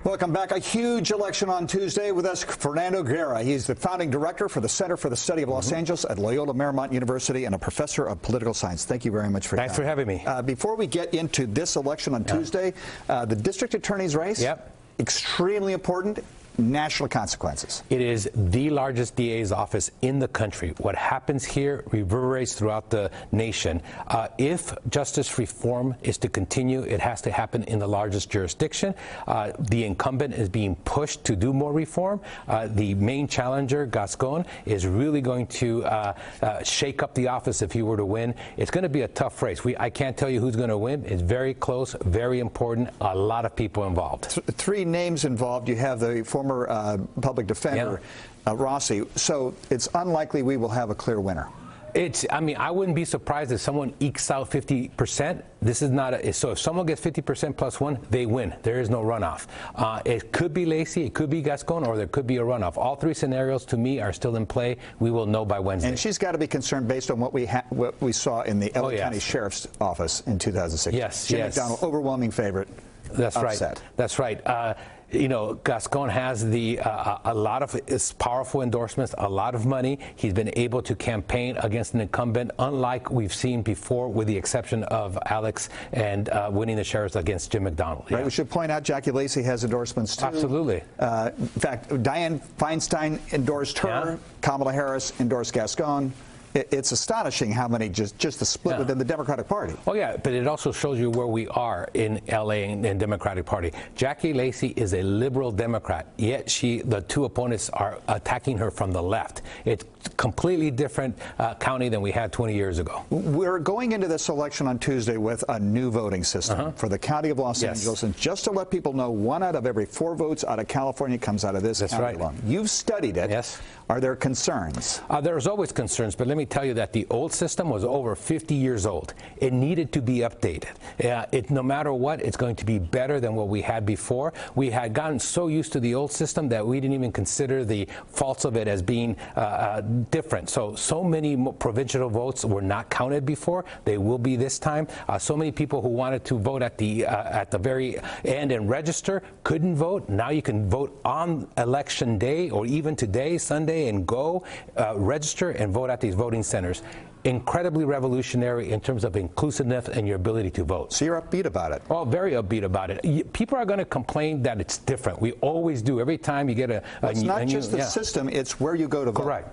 Welcome back. A huge election on Tuesday. With us, Fernando Guerra. He's the founding director for the Center for the Study of Los Angeles at Loyola Marymount University and a professor of political science. Thank you very much for Thanks for having me. Before we get into this election on Tuesday, the district attorney's race, extremely important. National consequences. It is the largest DA's office in the country. What happens here reverberates throughout the nation. If justice reform is to continue, it has to happen in the largest jurisdiction. The incumbent is being pushed to do more reform. The main challenger, Gascon, is really going to shake up the office if he were to win. It's going to be a tough race. I can't tell you who's going to win. It's very close, very important. A lot of people involved. Three names involved. You have the former public defender, Rossi. So it's unlikely we will have a clear winner. I mean, I wouldn't be surprised if someone ekes out 50%. This is not so if someone gets 50% plus one, they win. There is no runoff. It could be Lacey, it could be Gascon, or there could be a runoff. All three scenarios, to me, are still in play. We will know by Wednesday. And she's got to be concerned based on what we saw in the LA County Sheriff's Office in 2006. Yes, Jim McDonald, overwhelming favorite. That's upset. Right. That's right. You know, Gascon has a lot of powerful endorsements, a lot of money. He's been able to campaign against an incumbent, unlike we've seen before, with the exception of Alex and winning the sheriffs against Jim McDonald. Right. We should point out Jackie Lacey has endorsements too. Absolutely. In fact, Dianne Feinstein endorsed her. Kamala Harris endorsed Gascon. It's astonishing how many, just the split within the Democratic Party. Oh, yeah, but it also shows you where we are in L.A. and Democratic Party. Jackie Lacey is a liberal Democrat, yet the two opponents are attacking her from the left. It's a completely different county than we had 20 years ago. We're going into this election on Tuesday with a new voting system for the county of Los Angeles. And just to let people know, 1 out of every 4 votes out of California comes out of this county alone. You've studied it. Yes. Are there concerns? There's always concerns, but let me tell you that the old system was over 50 years old. It needed to be updated. No matter what, it's going to be better than what we had before. We had gotten so used to the old system that we didn't even consider the faults of it as being different. So many provincial votes were not counted before. They will be this time. So many people who wanted to vote at the very end and register couldn't vote. Now you can vote on election day or even today, Sunday, and go register and vote at these voting centers. Incredibly revolutionary in terms of inclusiveness and your ability to vote. So you're upbeat about it? Oh, very upbeat about it. People are going to complain that it's different. We always do. Every time you get it's not just the system, it's where you go to vote. Correct.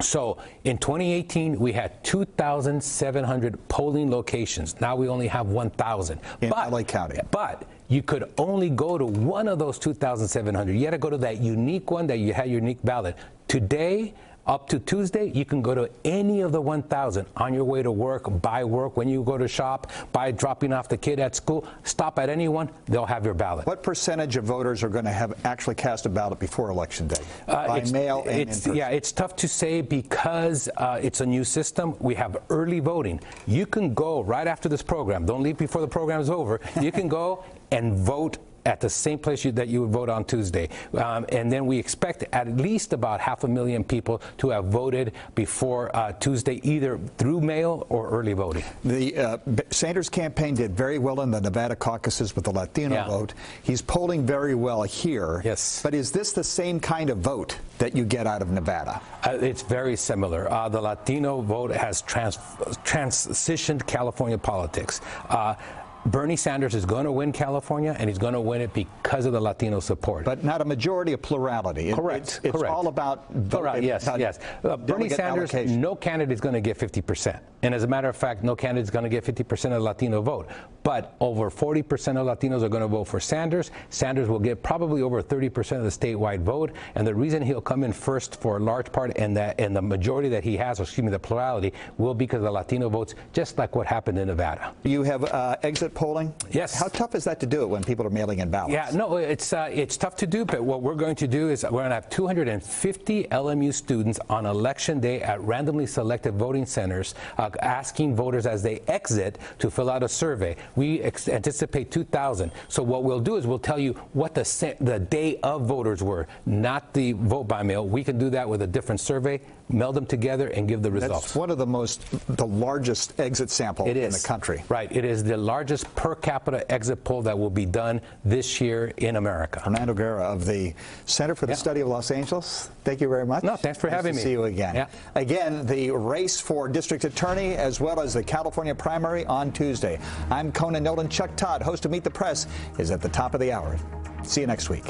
So in 2018, we had 2,700 polling locations. Now we only have 1,000. In LA County. But you could only go to one of those 2,700. You had to go to that unique one that you had your unique ballot. Today, up to Tuesday, you can go to any of the 1,000 on your way to work, by work, when you go to shop, by dropping off the kid at school. Stop at anyone, they'll have your ballot. What percentage of voters are going to have actually cast a ballot before Election Day? By mail and in person? Yeah, it's tough to say because it's a new system. We have early voting. You can go right after this program. Don't leave before the program is over. You can go and vote at the same place that you would vote on Tuesday. And then we expect at least about 500,000 people to have voted before Tuesday, either through mail or early voting. The Sanders campaign did very well in the Nevada caucuses with the Latino vote. He's polling very well here. Yes. But is this the same kind of vote that you get out of Nevada? It's very similar. The Latino vote has transitioned California politics. Bernie Sanders is going to win California, and he's going to win it because of the Latino support. But not a majority, a plurality. Correct. It's all about voting. Yes. Bernie Sanders, no candidate is going to get 50%. And as a matter of fact, no candidate is going to get 50% of the Latino vote. But over 40% of Latinos are going to vote for Sanders. Sanders will get probably over 30% of the statewide vote. And the reason he'll come in first for a large part and the majority that he has, or excuse me, the plurality, will be because of the Latino votes, just like what happened in Nevada. You have exit polling? Yes. How tough is that to do it when people are mailing in ballots? Yeah, no, it's tough to do, but what we're going to do is we're going to have 250 LMU students on Election Day at randomly selected voting centers asking voters as they exit to fill out a survey. We anticipate 2,000. So what we'll do is we'll tell you what the day of voters were, not the vote by mail. We can do that with a different survey. meld them together, and give the results. That's one of the largest exit sample in the country. Right. It is the largest per capita exit poll that will be done this year in America. Fernando Guerra of the Center for the Study of Los Angeles, thank you very much. No, thanks for having me. See you again. Yeah. Again, the race for district attorney as well as the California primary on Tuesday. I'm Conan. Nolan. Chuck Todd, host of Meet the Press, is at the top of the hour. See you next week.